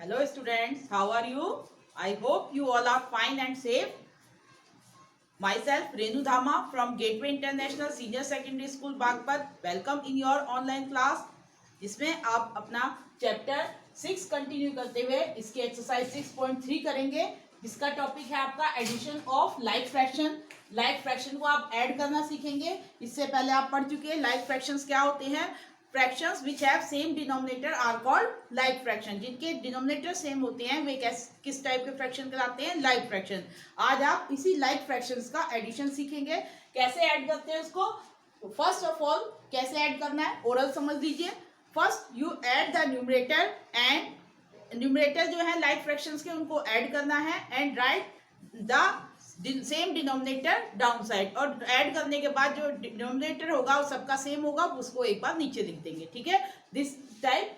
Hello students, how are you? I hope you all are fine and safe. Myself Renu Dhama from Gateway International Senior Secondary School Bagpat. Welcome in your online class. जिसमें आप अपना chapter 6 continue करते हुए इसके exercise 6.3 करेंगे, जिसका topic है आपका addition of like fraction. Like fraction को आप ऐड करना सीखेंगे। इससे पहले आप पढ़ चुके हैं लाइक फ्रैक्शंस क्या होते हैं। Fractions which have same denominator are called like fraction. जिनके डिनोमिनेटर सेम होते हैं वे किस टाइप के फ्रैक्शन कहलाते हैं, लाइक फ्रैक्शन। आज आप इसी लाइक फ्रैक्शंस का एडिशन सीखेंगे, कैसे ऐड करते हैं उसको। फर्स्ट ऑफ ऑल कैसे ऐड करना है, ओरल समझ लीजिए। First you add the numerator and numerator जो है लाइक फ्रैक्शंस के उनको ऐड करना है and right the same denominator down side. और ऐड करने के बाद जो डिनोमिनेटर होगा वो सबका सेम होगा, उसको एक बार नीचे लिख देंगे। ठीक है, दिस टाइप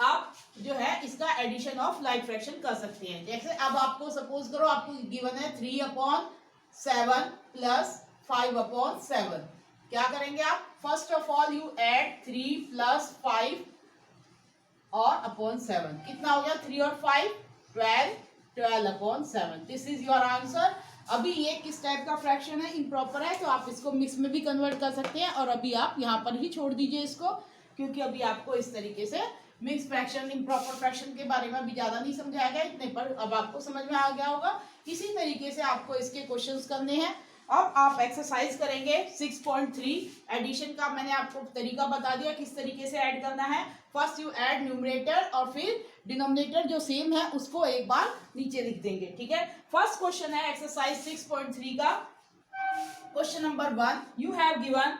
आप जो है इसका एडिशन ऑफ लाइक फ्रैक्शन कर सकते हैं। जैसे अब आपको सपोज करो आपको गिवन है 3/7 प्लस 5/7। क्या करेंगे आप, first of all you add 3 plus 5 और अपॉन 7। कितना हो गया, 3 और 5 12/7। This is your answer. अभी ये किस टाइप का फ्रैक्शन है, इम्प्रॉपर है, तो आप इसको मिक्स में भी कन्वर्ट कर सकते हैं। और अभी आप यहाँ पर ही छोड़ दीजिए इसको, क्योंकि अभी आपको इस तरीके से मिक्स फ्रैक्शन, इम्प्रॉपर फ्रैक्शन के बारे में भी ज्यादा नहीं समझाया गया, इतने पर अब आपको समझ में आ गया होगा। इसी तरीके से आपको इसके क्वेश्चंस करने हैं। अब आप एक्सरसाइज करेंगे 6.3 एडिशन का। मैंने आपको तरीका बता दिया किस तरीके से ऐड करना है। फर्स्ट यू ऐड न्यूमरेटर और फिर डिनोमिनेटर जो सेम है उसको एक बार नीचे लिख देंगे। ठीक है, फर्स्ट क्वेश्चन है एक्सरसाइज 6.3 का। Question number 1, you have given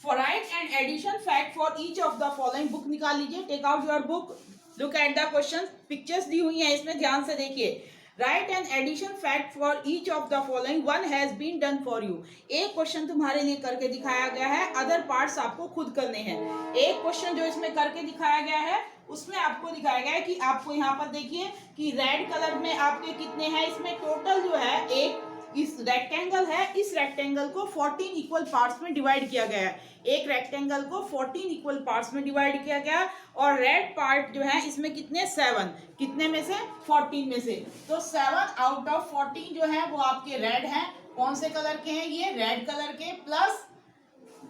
for write and addition fact for each of the following. Book निकाल लीजिए, take out your book, look at the question. Pictures दी हुई है इसमें, ध्यान से देखिए। Write and addition fact for each of the following, one has been done for you. एक क्वेश्चन तुम्हारे लिए करके दिखाया गया है, अदर पार्ट्स आपको खुद करने हैं। एक क्वेश्चन जो इसमें करके दिखाया गया है उसमें आपको दिखाया गया है कि आपको यहाँ पर देखिए कि रेड कलर में आपके कितने हैं, इसमें टोटल जो है एक इस रेक्टेंगल है, इस रेक्टेंगल को 14 इक्वल पार्ट्स में डिवाइड किया गया है। एक रेक्टेंगल को 14 इक्वल पार्ट्स में डिवाइड किया गया और रेड पार्ट जो है इसमें कितने, 7। कितने में से, 14 में से। तो 7 आउट ऑफ 14 जो है वो आपके रेड हैं। कौन से कलर के हैं, ये रेड कलर के, प्लस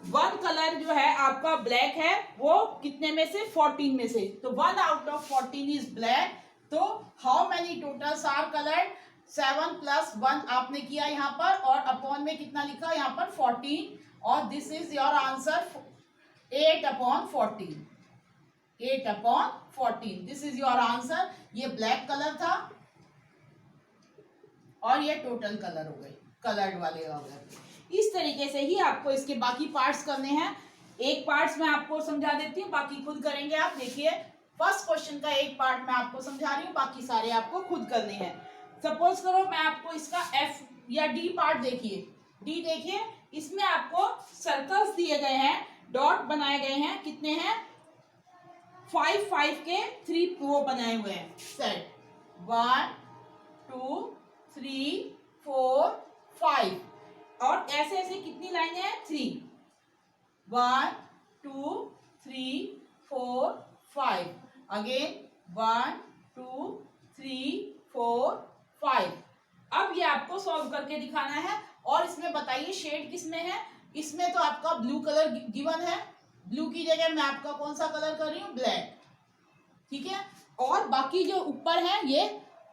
1 कलर जो है आपका ब्लैक है, वो कितने में से, 14 में से। तो 1 आउट ऑफ 14 इज ब्लैक। तो how many totals are coloured, 7 plus 1 आपने किया यहाँ पर, और अपॉन में कितना लिखा यहाँ पर, 14। और this is your answer 8/14। 8/14, this is your answer. ये ब्लैक कलर था और ये टोटल कलर हो गए, कलर्ड वाले हो गए। इस तरीके से ही आपको इसके बाकी पार्ट्स करने हैं। एक पार्ट्स मैं आपको समझा देती हूँ, बाकी खुद करेंगे आप। देखिए, फर्स्ट क्वेश्चन का एक पार्ट मैं आपको समझा रही हूँ, बाकी सारे आपको खुद करने हैं। सपोज करो मैं आपको इसका एफ या डी पार्ट देखिए। डी देखिए, इसमें आपको सर्कल्स दिए गए हैं, डॉट बनाए गए हैं। कितने हैं, 5 के 3 वो बनाए हुए हैं सेट। 1 2 3 4 5 और ऐसे ऐसे कितनी लाइनें हैं, 3। 1 2 3 4 5 अगेन 1 2 3 4 5। अब ये आपको सॉल्व करके दिखाना है। और इसमें बताइए शेड किसमें है। इसमें तो आपका ब्लू कलर गिवन है, ब्लू की जगह मैं आपका कौन सा कलर कर रही हूँ, ब्लैक। ठीक है, और बाकी जो ऊपर है ये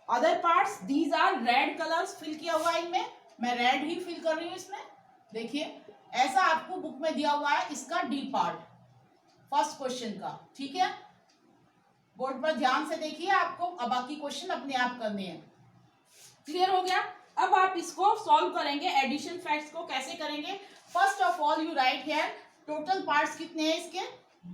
other parts, these are red colours fill किया हुआ है इनमें, मैं रेड ही फिल कर रही हूँ इसमें। देखिए ऐसा आपको बुक में दिया हुआ है इसका डी पार्ट फर्स्ट क्वेश्चन का। ठीक है, बोर्ड पर ध्यान से देखिए, आपको अब बाकी क्वेश्चन अपने आप करने हैं। क्लियर हो गया। अब आप इसको सॉल्व करेंगे, एडिशन फैक्ट्स को कैसे करेंगे। First of all you write here total parts कितने हैं इसके,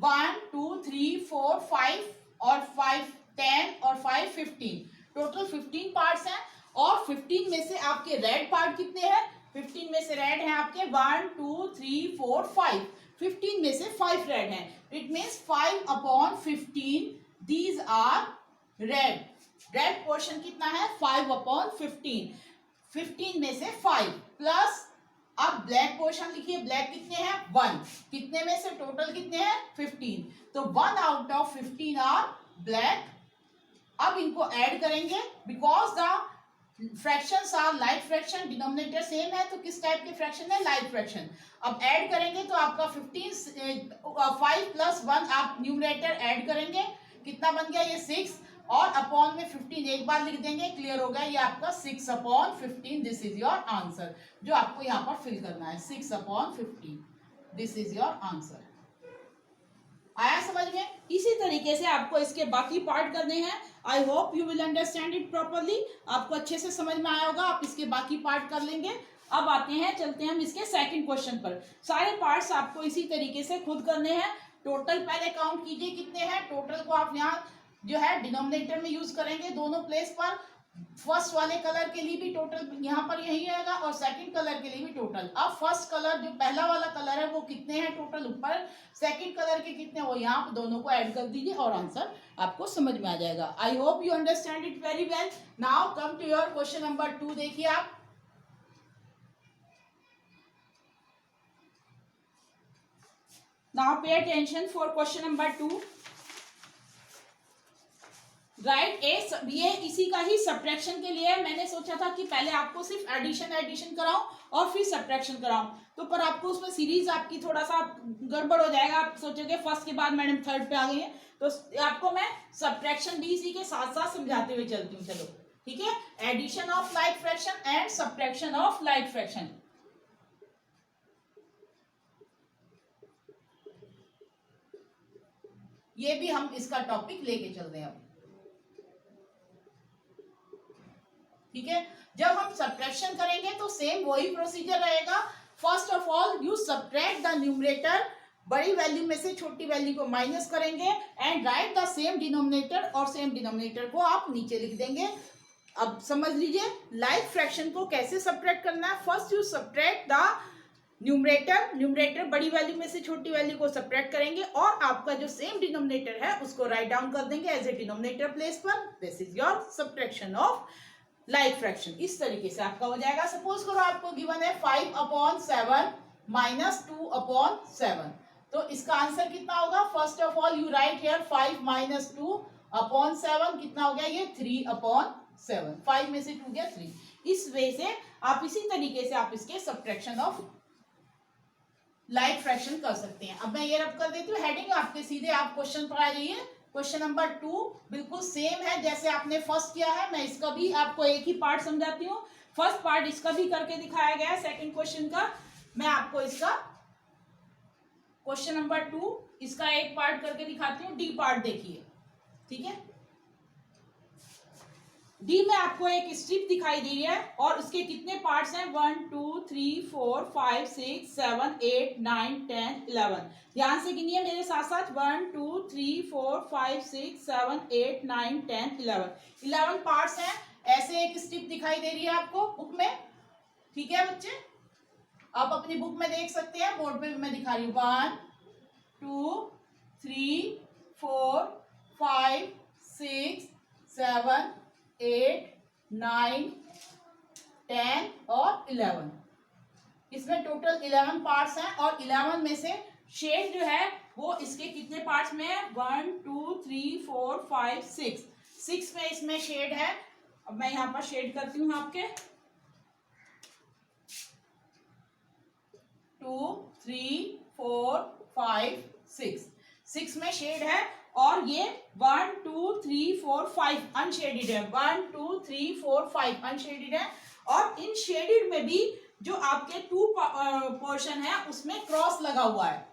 1 2 3 4 5 और 5 10 और 5 15। टोटल 15 पार्ट्स हैं। और 15 में से आपके रेड पार्ट कितने हैं, 15 में से रेड हैं आपके 1 2 3 4 5। 15 में से 5 रेड हैं। It means 5/15 these are red. Red portion कितना है, 5/15। 15 में से 5 प्लस, अब ब्लैक पोर्शन लिखिए, ब्लैक कितने हैं, 1। कितने में से, टोटल कितने हैं, 15। तो 1 आउट ऑफ 15 आर ब्लैक। अब इनको ऐड करेंगे, because the fractions are like fraction, denominator same है, तो किस टाइप के फ्रैक्शन है, लाइक फ्रैक्शन। अब ऐड करेंगे तो आपका 5 + 1 आप न्यूमरेटर ऐड करेंगे, कितना बन गया ये 6, और अपॉन में 15 एक बार लिख देंगे, क्लियर हो गया, ये आपका 6/15, दिस इज योर आंसर, जो आपको यहाँ पर फिल करना है, 6/15, दिस इज योर आंसर। आया समझ में? इसी तरीके से आपको इसके बाकी पार्ट करने हैं। आई hope you will understand it properly, आपको अच्छे से समझ में आया होगा, आप इसके बाकी पार्ट कर लेंगे। अब आते हैं, चलते हैं हम इसके सेकंड क्वेश्चन पर। सारे पार्ट्स आपको इसी तरीके से खुद करने हैं। टोटल पहले काउंट कीजिए कितने हैं, टोटल को आप यहाँ जो है डिनोमिनेटर में यूज करेंगे दोनों प्लेस पर। फर्स्ट वाले कलर के लिए भी टोटल यहाँ पर यही आएगा, और सेकंड कलर के लिए भी टोटल। अब फर्स्ट कलर जो पहला वाला कलर है वो कितने हैं टोटल ऊपर, सेकंड कलर के कितने, वो यहाँ पर दोनों को ऐड कर दीजिए और आंसर आपको समझ में आ जाएगा। I hope you understand it very well. Now come to your question number 2, देखिए आप। Now pay attention for question number 2. Right ये इसी का ही सब्ट्रैक्शन के लिए मैंने सोचा था कि पहले आपको सिर्फ एडिशन कराऊं और फिर सब्ट्रैक्शन कराऊं, तो पर आपको उसमें सीरीज आपकी थोड़ा सा गड़बड़ हो जाएगा, आप सोचोगे फर्स्ट के बाद मैडम थर्ड पे आ गई है, तो आपको मैं सब्ट्रैक्शन भी इसी के साथ साथ समझाते हुए चलती हूँ। चलो ठीक है, addition of like fraction and subtraction of like fraction. ये भी हम इसका टॉपिक लेके चल रहे हैं अब, ठीक है। जब हम सब्ट्रैक्शन करेंगे तो सेम वही प्रोसीजर रहेगा। First of all you subtract the numerator, बड़ी वैल्यू में से छोटी वैल्यू को माइनस करेंगे, and right the same denominator, और सेम डिनोमिनेटर को आप नीचे लिख देंगे। अब समझ लीजिए लाइक फ्रैक्शन को कैसे सब्ट्रैक्ट करना है। First you subtract the numerator बड़ी वैल्यू में से छोटी वैल्यू को सब्ट्रैक्ट करेंगे, और आपका जो सेम डिनोमिनेटर है उसको राइट डाउन कर देंगे एज ए डिनोमिनेटर प्लेस पर। This is your subtraction of like fraction. इस तरीके से आपका हो जाएगा। सपोज करो आपको गिवन है 5/7 - 2/7, तो इसका आंसर कितना होगा। First of all you write here 5 - 2/7, कितना हो गया ये 3/7, 5 में से 2 गया 3। इस वे से आप इसी तरीके से आप इसके सब्ट्रैक्शन ऑफ लाइक फ्रैक्शन कर सकते हैं। अब मैं ये रब कर देती हूँ हेडिंग, आपके सीधे आप क्वेश्चन पर आ जाइए। क्वेश्चन नंबर 2 बिल्कुल सेम है जैसे आपने फर्स्ट किया है। मैं इसका भी आपको एक ही पार्ट समझाती हूँ। फर्स्ट पार्ट इसका भी करके दिखाया गया है, सेकंड क्वेश्चन का मैं आपको इसका क्वेश्चन नंबर 2 इसका एक पार्ट करके दिखाती हूँ। डी पार्ट देखिए, ठीक है। डी में आपको एक स्ट्रिप दिखाई दे रही है और उसके कितने पार्ट्स हैं, 1 2 3 4 5 6 7 8 9 10 11। ध्यान से गिनिए मेरे साथ साथ, 1 2 3 4 5 6 7 8 9 10 11 पार्ट्स हैं। ऐसे एक स्ट्रिप दिखाई दे रही है आपको बुक में, ठीक है बच्चे। आप अपनी बुक में देख सकते हैं, बोर्ड पे मैं दिखा रही हूँ। 1 2 3 4 5 6 7 8 9 10 और 11। इसमें टोटल 11 पार्ट्स हैं, और 11 में से शेड जो है वो इसके कितने पार्ट्स में है, 1 2 3 4 5 6 में इसमें शेड है। अब मैं यहाँ पर शेड करती हूँ आपके 2 3 4 5 6 में शेड है, और ये 1 2 3 4 5 अनशेडेड है। 1 2 3 4 5 अनशेडेड है, और इन शेडेड में भी जो आपके 2 पोर्शन है उसमें क्रॉस लगा हुआ है।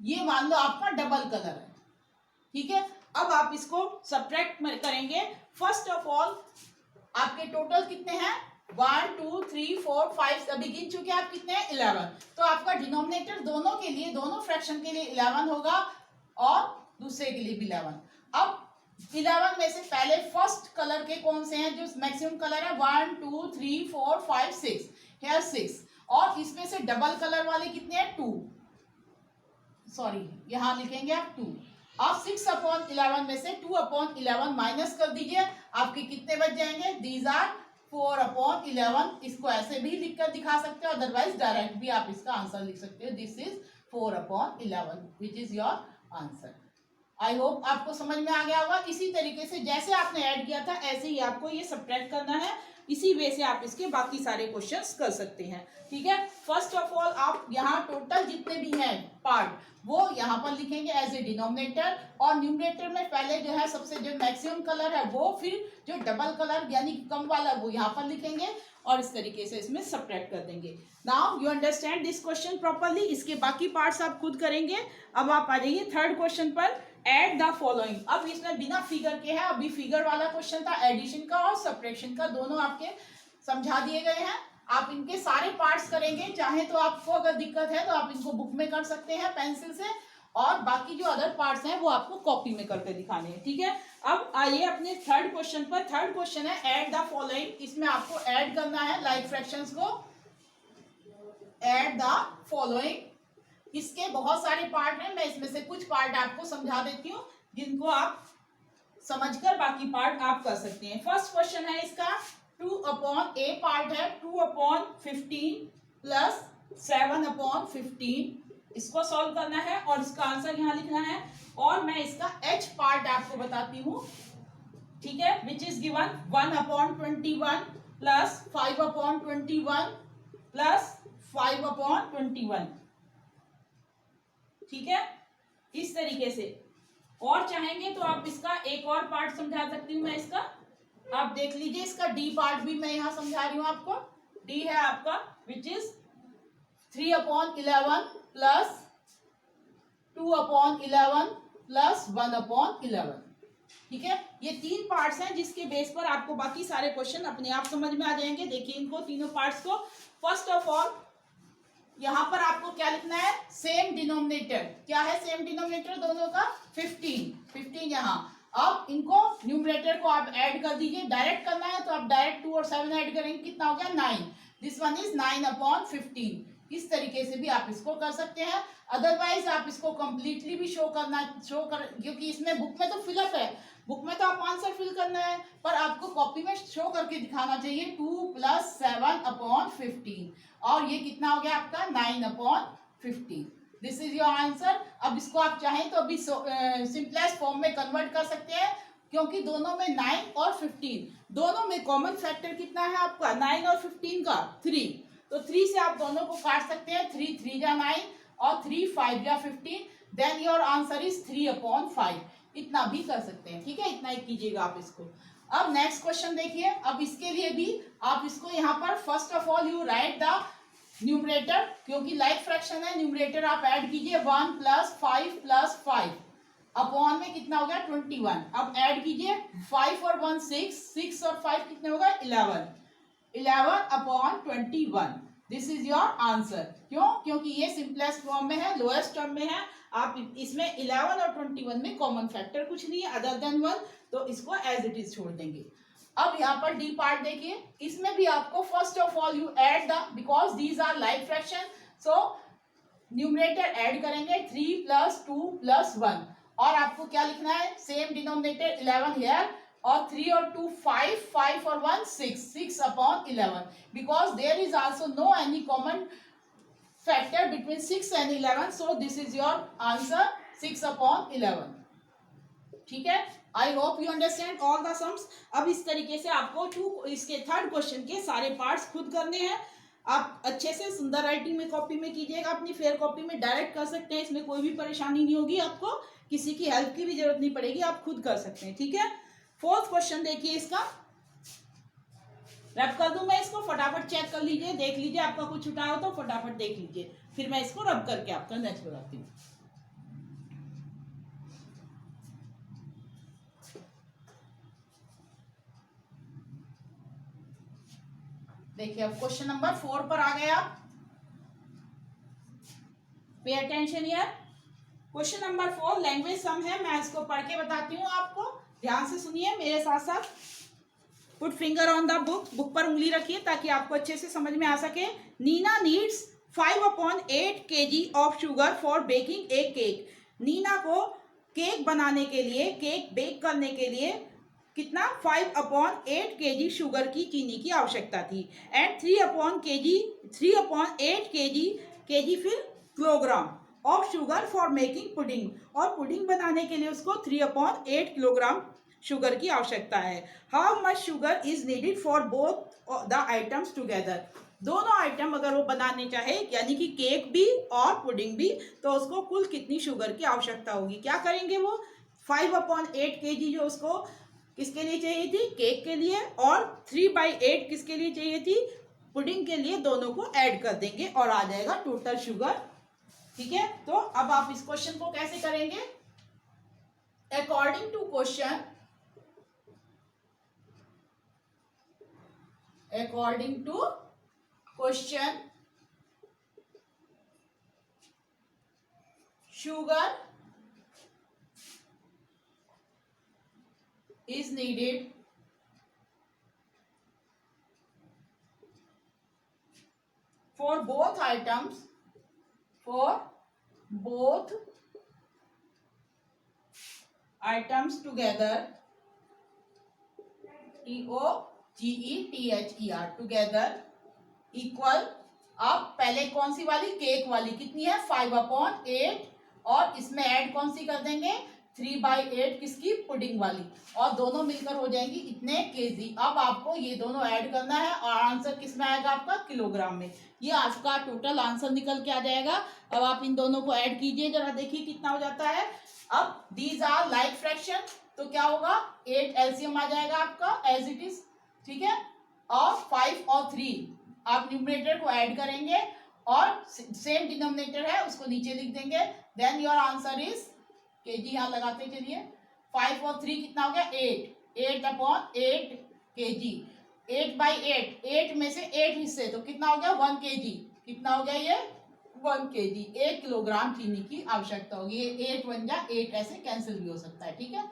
ये मान लो आपका डबल कलर है, ठीक है। अब आप इसको सब्ट्रैक्ट करेंगे। फर्स्ट ऑफ ऑल आपके टोटल कितने हैं, 1 2 3 4 5 अभी गिन चुके आप, कितने हैं 11। तो आपका डिनोमिनेटर दोनों के लिए, दोनों फ्रैक्शन के लिए 11 होगा, और दूसरे के लिए भी 11। अब 11 में से पहले फर्स्ट कलर के कौन से हैं, जो मैक्सिमम कलर है, 1 2 3 4 5 6 हेयर 6, और इसमें से डबल कलर वाले कितने हैं, 2, सॉरी यहां लिखेंगे आप 2। अब 6/11 में से 2/11 माइनस कर दीजिए, आपके कितने बच जाएंगे, दीज आर 4/11। इसको ऐसे भी लिखकर दिखा सकते हो, अदरवाइज डायरेक्ट भी आप इसका आंसर लिख सकते हो। This is 4/11 which is your answer. I hope आपको समझ में आ गया होगा। इसी तरीके से जैसे आपने ऐड किया था ऐसे ही आपको ये सब्ट्रैक्ट करना है। इसी वे से आप इसके बाकी सारे क्वेश्चंस कर सकते हैं। ठीक है, फर्स्ट ऑफ ऑल आप यहाँ टोटल जितने भी हैं पार्ट वो यहाँ पर लिखेंगे एज ए डिनोमिनेटर, और न्यूमरेटर में पहले जो है सबसे जो मैक्सिमम कलर है वो, फिर जो डबल कलर यानी कम वाला वो यहाँ पर लिखेंगे, और इस तरीके से इसमें सब्ट्रैक्ट कर देंगे। Now you understand this question properly. इसके बाकी पार्ट्स आप खुद करेंगे। अब आप आ जाइए थर्ड क्वेश्चन पर, एड द फॉलोइंग। अब इसमें बिना फिगर के है, अभी फिगर वाला क्वेश्चन था, एडिशन का और सब्ट्रैक्शन का दोनों आपके समझा दिए गए हैं। आप इनके सारे पार्ट्स करेंगे, चाहे तो आपको अगर दिक्कत है तो आप इनको बुक में कर सकते हैं पेंसिल से, और बाकी जो अदर पार्ट्स हैं वो आपको कॉपी में करके दिखाने हैं। ठीक है, अब आइए अपने थर्ड क्वेश्चन पर। थर्ड क्वेश्चन है ऐड द फॉलोइंग। इसमें आपको ऐड करना है लाइक फ्रैक्शंस को, ऐड द फॉलोइंग। इसके बहुत सारे पार्ट हैं, मैं इसमें से कुछ पार्ट आपको समझा देती हूँ जिनको आप समझकर बाकी पार्ट आप कर सकते हैं। फर्स्ट क्वेश्चन है इसका 2/a पार्ट है 2/15 प्लस 7/15। इसको सॉल्व करना है और इसका आंसर यहाँ लिखना है, और मैं इसका h पार्ट आपको बताती हूँ। ठीक है, which is given 1/21 plus 5/21 plus 5/21। ठीक है, इस तरीके से। और चाहेंगे तो आप इसका एक और पार्ट समझा सकती हूँ मैं इसका, आप देख लीजिए। इसका डी पार्ट भी मैं यहाँ समझा रही हूँ आपको। डी है आपका विच इज 3/11 प्लस 2/11 प्लस 1/11। ठीक है, ये तीन पार्ट्स हैं जिसके बेस पर आपको बाकी सारे क्वेश्चन अपने आप समझ में आ जाएंगे। देखिए इनको तीनों पार्ट्स को। फर्स्ट ऑफ ऑल यहाँ पर आपको क्या लिखना है, सेम डिनोमिनेटर। क्या है सेम डिनोमिनेटर दोनों का, 15 यहाँ। अब इनको न्यूमरेटर को आप ऐड कर दीजिए, डायरेक्ट करना है तो आप डायरेक्ट 2 और 7 ऐड करेंगे, कितना हो गया 9। This one is 9/15। इस तरीके से भी आप इसको कर सकते हैं। अदरवाइज आप इसको कंप्लीटली भी शो कर, क्योंकि इसमें बुक में तो फिलअप है, बुक में तो आप आंसर फिल करना है, पर आपको कॉपी में शो करके दिखाना चाहिए 2 + 7/15, और ये कितना हो गया आपका 9/15। This is your answer. अब इसको आप चाहें तो अभी सिंपलेस्ट फॉर्म में कन्वर्ट कर सकते हैं, क्योंकि दोनों में 9 और 15 दोनों में कॉमन फैक्टर कितना है आपका, 9 और 15 का 3। तो 3 से आप दोनों को काट सकते हैं, 3 3 जा 9 और 3 5 जा 15। Then your answer is 3/5। इतना भी कर सकते हैं। ठीक है, इतना ही कीजिएगा आप इसको। अब नेक्स्ट क्वेश्चन देखिए। अब इसके लिए भी आप इसको यहाँ पर first of all you right the numerator, क्योंकि लाइक फ्रैक्शन है, न्यूमरेटर आप ऐड कीजिए 1 + 5 + 5 अपॉन में कितना हो गया 21। अब ऐड कीजिए 5 और 1 6 और 5 कितने होगा 11/21। This is your answer. क्यों, क्योंकि ये सिंपलेस्ट फॉर्म में है, लोएस्ट टर्म में है। आप इसमें 11 और 21 में कॉमन फैक्टर कुछ नहीं है अदर देन 1, तो इसको एज इट इज छोड़ देंगे। अब यहाँ पर डी पार्ट देखिए, इसमें भी आपको first of all you add the, because these are like fraction, so numerator add करेंगे 3 + 2 + 1, और आपको क्या लिखना है, सेम डिनोमिनेटर 11 हियर, और 3 और 2 5, 5 और 1 6/11, because there is also no any common factor between 6 and 11, so this is your answer 6/11। ठीक है, आई hope you understand all the sums. अब इस तरीके से आपको इसके थर्ड क्वेश्चन के सारे पार्ट्स खुद करने हैं। आप अच्छे से सुंदर राइटिंग में कॉपी में कीजिएगा, अपनी फेयर कॉपी में डायरेक्ट कर सकते हैं, इसमें कोई भी परेशानी नहीं होगी, आपको किसी की हेल्प की भी जरूरत नहीं पड़ेगी, आप खुद कर सकते हैं। ठीक है, फोर्थ क्वेश्चन देखिए, इसका रब कर दूं मैं इसको, फटाफट चेक कर लीजिए, देख लीजिए, आपका कुछ छुटा हो तो फटाफट देख लीजिए, फिर मैं इसको रब करके आपका नेक्स्ट बताती हूँ। देखिए अब क्वेश्चन नंबर 4 पर आ गए आप। Pay attention here. Question number 4 language sum है, मैं इसको पढ़ के बताती हूँ आपको, ध्यान से सुनिए मेरे साथ साथ। Put finger on the book, book पर उंगली रखिए ताकि आपको अच्छे से समझ में आ सके। Neena needs 5/8 kg of sugar for baking a cake. Neena को केक बनाने के लिए, केक बेक करने के लिए कितना 5/8 kg शुगर की, चीनी की आवश्यकता थी। एंड 3/8 kg, kg फिर kilogram of sugar for making pudding, और पुडिंग बनाने के लिए उसको 3/8 किलोग्राम शुगर की आवश्यकता है। How much sugar is needed for both the items together, दोनों आइटम अगर वो बनाने चाहे यानी कि केक भी और पुडिंग भी, तो उसको कुल कितनी शुगर की आवश्यकता होगी। क्या करेंगे वो 5/8 kg जो उसको किसके लिए चाहिए थी, केक के लिए, और 3/8 किसके लिए चाहिए थी, पुडिंग के लिए, दोनों को ऐड कर देंगे और आ जाएगा टोटल शुगर। ठीक है, तो अब आप इस क्वेश्चन को कैसे करेंगे, according to question, according to question, sugar is needed for both items, for both items together, TOGETHER, together equal। अब पहले कौन सी वाली, केक वाली, कितनी है 5/8, और इसमें ऐड कौन सी कर देंगे 3/8 किसकी, पुडिंग वाली, और दोनों मिलकर हो जाएंगी इतने केजी। अब आपको ये दोनों ऐड करना है और आंसर किस में आएगा आपका, किलोग्राम में। ये आपका टोटल आंसर निकल के आ जाएगा। अब आप इन दोनों को ऐड कीजिए, जरा देखिए कितना हो जाता है। अब दीज आर लाइक फ्रैक्शन, तो क्या होगा 8 एलसीएम आ जाएगा आपका एज इट इज। ठीक है, और 5 और 3 आप न्यूमरेटर को ऐड करेंगे और सेम डिनोमिनेटर है उसको नीचे लिख देंगे, then your answer is kg. यहाँ लगाते चलिए, 5 और 3 कितना हो गया 8/8 केजी। 8/8, 8 में से 8 हिस्से, तो कितना हो गया 1 केजी। कितना हो गया ये 1 केजी, 1 किलोग्राम चीनी की आवश्यकता होगी। ये 8 1 जा 8 ऐसे कैंसिल भी हो सकता है। ठीक है,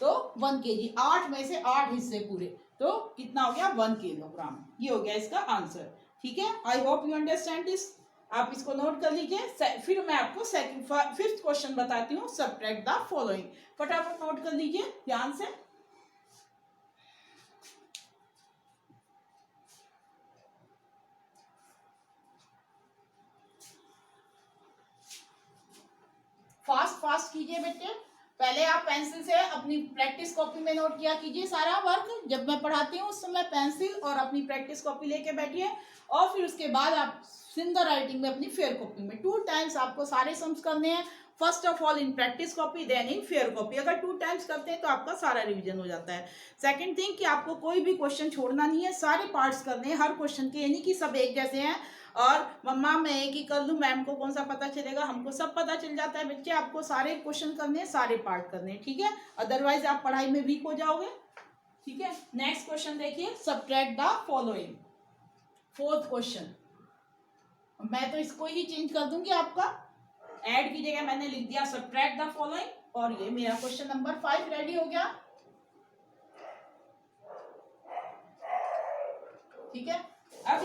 तो 1 केजी, 8 में से 8 हिस्से पूरे, तो कितना हो गया 1 किलोग्राम। ये हो गया इसका आंसर। ठीक है, आई होप यू अंडरस्टैंड दिस। आप इसको नोट कर लीजिए। फिर मैं आपको फिफ्थ क्वेश्चन बताती हूँ, सब्ट्रैक्ट द फॉलोइंग। फटाफट नोट कर लीजिए ध्यान से। फास्ट फास्ट कीजिए बेटे, पहले आप पेंसिल से अपनी प्रैक्टिस कॉपी में नोट किया कीजिए सारा वर्क। जब मैं पढ़ाती हूँ उस समय पेंसिल और अपनी प्रैक्टिस कॉपी लेके बैठिए, और फिर उसके बाद आप सिंगल राइटिंग में अपनी फेयर कॉपी में 2 टाइम्स आपको सारे सम्स करने हैं। First of all in practice copy, then in fair copy. अगर 2 टाइम्स करते हैं तो आपका सारा रिवीजन हो जाता है। सेकंड थिंग कि आपको कोई भी क्वेश्चन छोड़ना नहीं है, सारे पार्ट्स करने हैं हर क्वेश्चन के, यानी कि सब एक जैसे हैं। और मम्मा मैं एक ही कर लूँ, मैम को कौन सा पता चलेगा, हमको सब पता चल जाता है बच्चे। आपको सारे क्वेश्चन करने हैं, सारे पार्ट करने हैं। ठीक है, अदरवाइज आप पढ़ाई में वीक हो जाओगे। ठीक है, नेक्स्ट क्वेश्चन देखिए, subtract the following. Fourth question, मैं तो इसको ही चेंज कर दूंगी, आपका ऐड की जगह मैंने लिख दिया सब्ट्रैक्ट द फॉलोइंग, और ये मेरा क्वेश्चन नंबर 5 रेडी हो गया। ठीक है, अब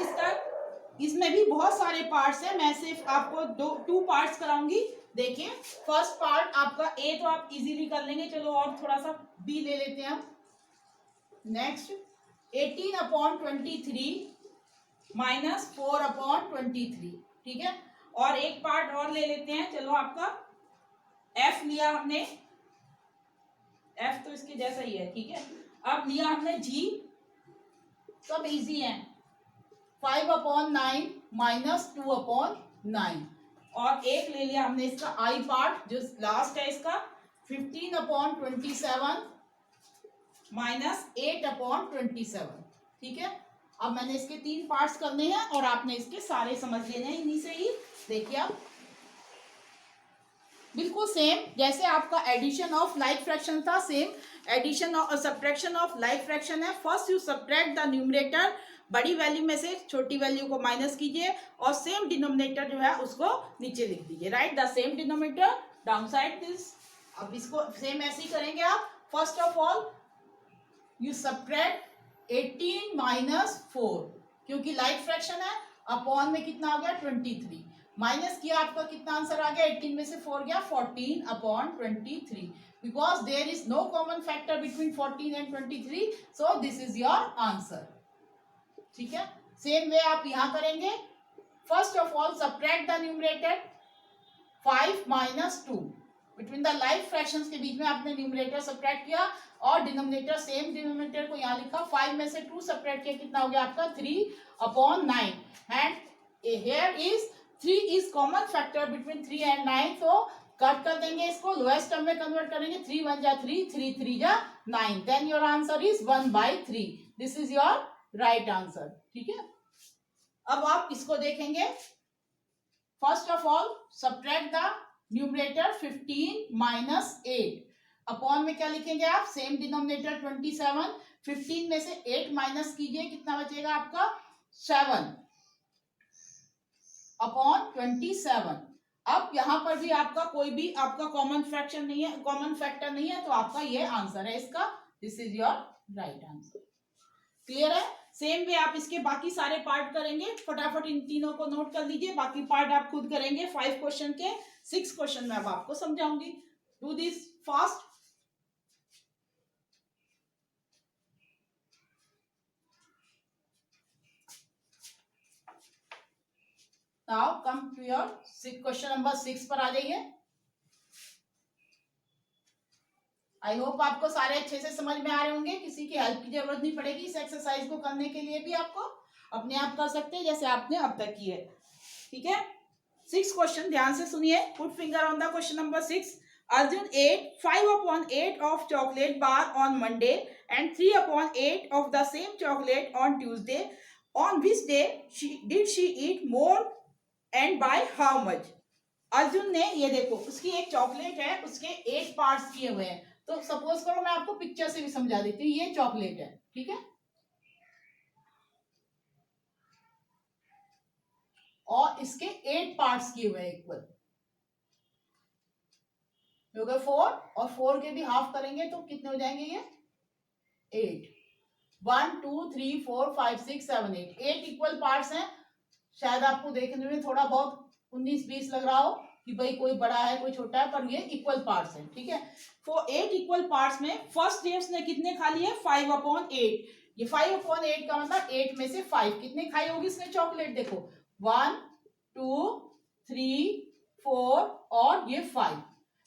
इसमें भी बहुत सारे पार्ट्स हैं, मैं सिर्फ आपको 2 पार्ट्स कराऊंगी। देखिए, फर्स्ट पार्ट आपका ए तो आप इजीली कर लेंगे, चलो और थोड़ा सा बी ले लेते हैं हम। नेक्स्ट 18/23 - 4/23। ठीक है, और एक पार्ट और ले लेते हैं, चलो आपका एफ लिया हमने, एफ तो इसके जैसा ही है। ठीक है, अब लिया हमने जी, सब इजी है, 5/9 - 2/9, और एक ले लिया हमने इसका आई पार्ट जो लास्ट है इसका, 15/27 - 8/27। ठीक है, अब मैंने इसके 3 पार्ट्स करने हैं और आपने इसके सारे समझ लेने हैं इन्हीं से ही। देखिए आप बिल्कुल सेम जैसे आपका एडिशन ऑफ लाइक फ्रैक्शन था, सेम एडिशन और सब्ट्रैक्शन ऑफ लाइक फ्रैक्शन है। First you subtract the numerator, बड़ी वैल्यू में से छोटी वैल्यू को माइनस कीजिए, और सेम डिनोमिनेटर जो है उसको नीचे लिख दीजिए। Right the same denominator down side this. अब इसको सेम ऐसे ही करेंगे आप। First of all you subtract 18 - 4, क्योंकि लाइक फ्रैक्शन है, अपॉन में कितना हो गया 23, माइनस किया, आपका कितना आंसर आ गया, 18 में से 4 गया 14/23, because there is no common factor between 14 and 23, so this is your answer. ठीक है, सेम वे आप यहां करेंगे। First of all subtract the numerator, 5 minus 2, between the like fractions के बीच में आपने न्यूमरेटर सब्ट्रैक्ट किया और डिनोमिनेटर सेम डिनोमिनेटर को यहाँ लिखा, 5 में से 2 सब्ट्रैक्ट किया, कितना हो गया आपका 3/9 and here is 3 is common factor between 3 and 9, तो कट कर देंगे इसको, लोएस्ट टर्म में कन्वर्ट करेंगे, 3 1 जा 3, 3 3 जा 9, then your answer is 1/3. This is your right answer. ठीक है, अब आप इसको देखेंगे. First of all subtract the numerator 15 minus 8, upon में क्या लिखेंगे आप, सेम डिनोमिनेटर 27, 15 में से 8 माइनस कीजिए, कितना बचेगा आपका 7 अपॉन 27. अब यहां पर भी आपका कोई भी आपका कॉमन फ्रैक्शन नहीं है, कॉमन फैक्टर नहीं है, तो आपका ये आंसर है इसका. This is your right answer. Clear है. सेम वे आप इसके बाकी सारे पार्ट करेंगे, फटाफट इन तीनों को नोट कर लीजिए, बाकी पार्ट आप खुद करेंगे. 5 क्वेश्चन के 6 क्वेश्चन में अब आपको समझाऊंगी. Do this fast. Now come to your question number 6 पर आ जाइए. आई होप आपको सारे अच्छे से समझ में आ रहे होंगे, किसी की हेल्प की जरूरत नहीं पड़ेगी. इस एक्सरसाइज को करने के लिए भी आपको अपने आप कर सकते हैं जैसे आपने अब तक की है. ठीक है, 6 क्वेश्चन ध्यान से सुनिए. Put finger on the question number 6. Arjun ate 5/8 of chocolate bar on Monday and 3/8 of the same chocolate on Tuesday. On which day did she eat more and by how much? Arjun ने, ये देखो उसकी एक chocolate है, उसके 8 parts किए हुए हैं. तो सपोज करो मैं आपको पिक्चर से भी समझा देती हूँ. ये चॉकलेट है, ठीक है, और इसके 8 पार्ट्स किए हुए हैं इक्वल. हो गए 4, और 4 के भी हाफ करेंगे तो कितने हो जाएंगे ये 8. 1 2 3 4 5 6 7 8 इक्वल पार्ट्स हैं. शायद आपको देखने में थोड़ा बहुत 19-20 लग रहा हो कि भाई कोई बड़ा है कोई छोटा है, पर ये इक्वल पार्ट्स हैं. ठीक है, फॉर 8 इक्वल पार्ट्स में फर्स्ट डे उसने कितने खा लिए 5/8. ये 5/8 का मतलब 8 में से 5 कितने खाई होगी इसने चॉकलेट. देखो 1 2 3 4 और ये 5.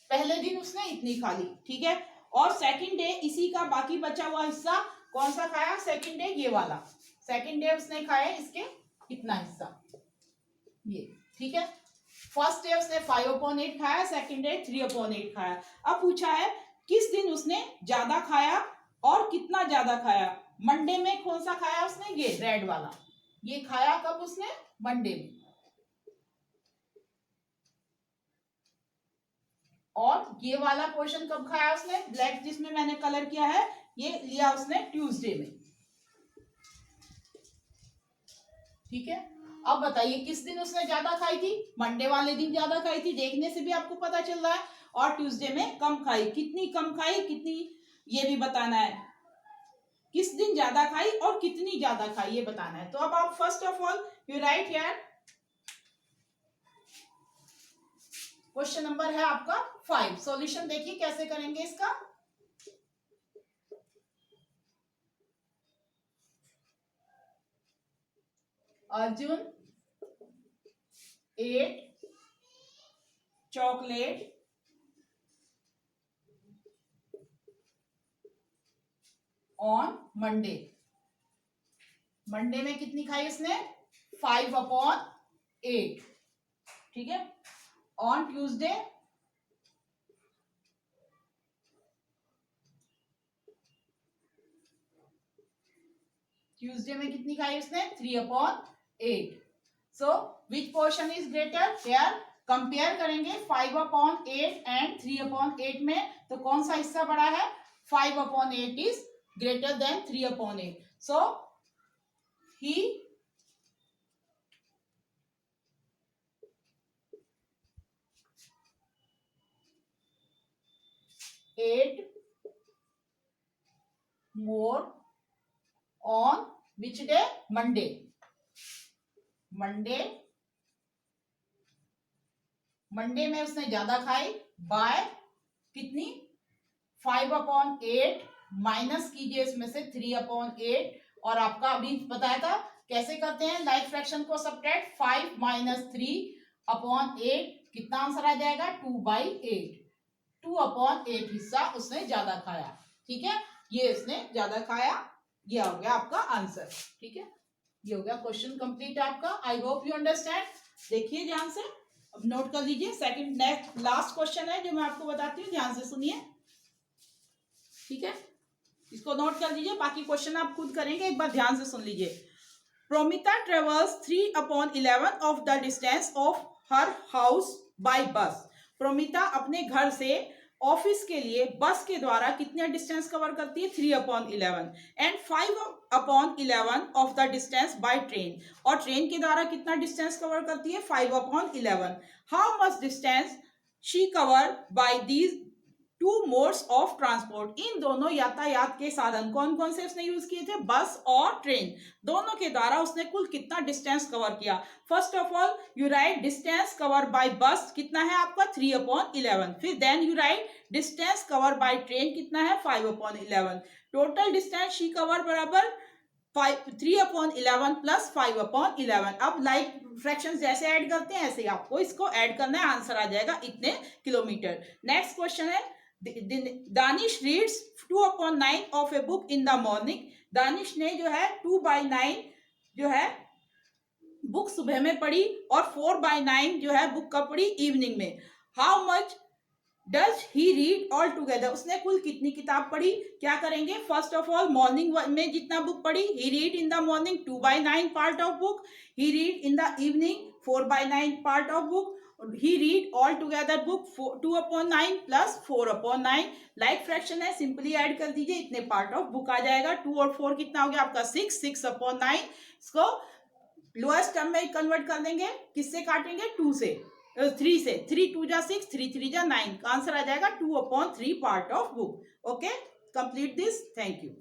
पहले दिन उसने इतनी खा ली. ठीक है, और सेकंड डे इसी का बाकी बचा हुआ हिस्सा कौन सा खाया, सेकंड डे ये वाला. सेकंड डे उसने खाया इसके इतना हिस्सा ये. ठीक है, फर्स्ट डे उसने 5/8 खाया, सेकंड डे 3/8 खाया. अब पूछा है किस दिन उसने ज्यादा खाया और कितना ज्यादा खाया. मंडे में कौन सा खाया उसने, ये रेड वाला. ये खाया कब उसने, मंडे में. और ये वाला पोर्शन कब खाया उसने, ब्लैक जिसमें मैंने कलर किया है, ये लिया उसने ट्यूसडे में. ठीक है, अब बताइए किस दिन उसने ज्यादा खाई थी, मंडे वाले दिन ज्यादा खाई थी, देखने से भी आपको पता चल रहा है, और ट्यूसडे में कम खाई. कितनी कम खाई कितनी ये भी बताना है, किस दिन ज्यादा खाई और कितनी ज्यादा खाई ये बताना है. तो अब आप first of all you write here question number है आपका 5. सॉल्यूशन देखिए कैसे करेंगे इसका. Arjun ate chocolate on Monday. Monday में कितनी खाई उसने 5/8. ठीक है, ऑन ट्यूसडे में कितनी खाई उसने 3/8. So which portion is greater, here compare करेंगे 5/8 एंड 3/8 में, तो कौन सा हिस्सा बड़ा है, 5/8 is greater than 3/8. So he ate more on which day, Monday. Monday में उसने ज्यादा खाई बाय कितनी 5/8 माइनस कीजिए इसमें से 3/8. और आपका अभी बताया था कैसे करते हैं लाइक फ्रैक्शन को सब्ट्रैक्ट. 5 - 3/8 कितना आंसर आ जाएगा 2/8, 2/8 हिस्सा उसने ज्यादा खाया। ठीक है, ये इसने ज्यादा खाया, ये हो गया आपका आंसर। ठीक है, ये हो गया क्वेश्चन कंप्लीट आपका। आई होप यू अंडरस्टैंड। देखिए ध्यान से, अब नोट कर लीजिए। सेकंड नेक्स्ट लास्ट क्वेश्चन है जो मैं आपको बताती हूँ, ध्यान से सुनिए। ठीक है, इसको नोट कर लीजिए, बाकी क्वेश्चन आप खुद करेंगे, एक बार ध्यान से सुन लीजिए। Promita travels 3/11 of the distance of her house by बस। प्रोमिता अपने घर से ऑफिस के लिए बस के द्वारा कितने डिस्टेंस कवर करती है 3/11 and 5/11 of the distance by train, और ट्रेन के द्वारा कितना डिस्टेंस कवर करती है 5/11। How much distance she cover by these two modes of transport. इन दोनों यातायात के साधन कौन कौन से उसने यूज किए थे, बस और ट्रेन, दोनों के द्वारा उसने कुल कितना डिस्टेंस कवर किया। First of all you write distance cover by bus कितना है आपका 3/11, फिर then you write distance cover by train कितना है 5/11। टोटल डिस्टेंस शी कवर बराबर 3/11 प्लस 5/11। अब लाइक फ्रैक्शंस जैसे ऐड करते हैं ऐसे ही आपको इसको ऐड करना है, आंसर आ जाएगा इतने किलोमीटर। नेक्स्ट क्वेश्चन है, Danish reads 2/9 of a book in the morning. Danish ने जो है 2/9 जो है बुक सुबह में पढ़ी और 4/9 जो है बुक कब पढ़ी इवनिंग में। How much does he read all together, उसने कुल कितनी किताब पढ़ी। क्या करेंगे, फर्स्ट ऑफ ऑल मॉर्निंग में जितना बुक पढ़ी, he read in the morning 2/9 part of book, he read in the evening 4/9 part of book, he read all together book 2/9 plus 4/9। Like fraction है, सिंपली ऐड कर दीजिए, इतने part of book आ जाएगा। 2 और 4 कितना हो गया आपका 6, 6/9। इसको लोएस्ट टर्म में कन्वर्ट कर देंगे, किससे काटेंगे 2 से 3 से, 3 2 जा 6, 3 3 जा 9, आंसर आ जाएगा 2/3 part of book. Okay, complete this, thank you.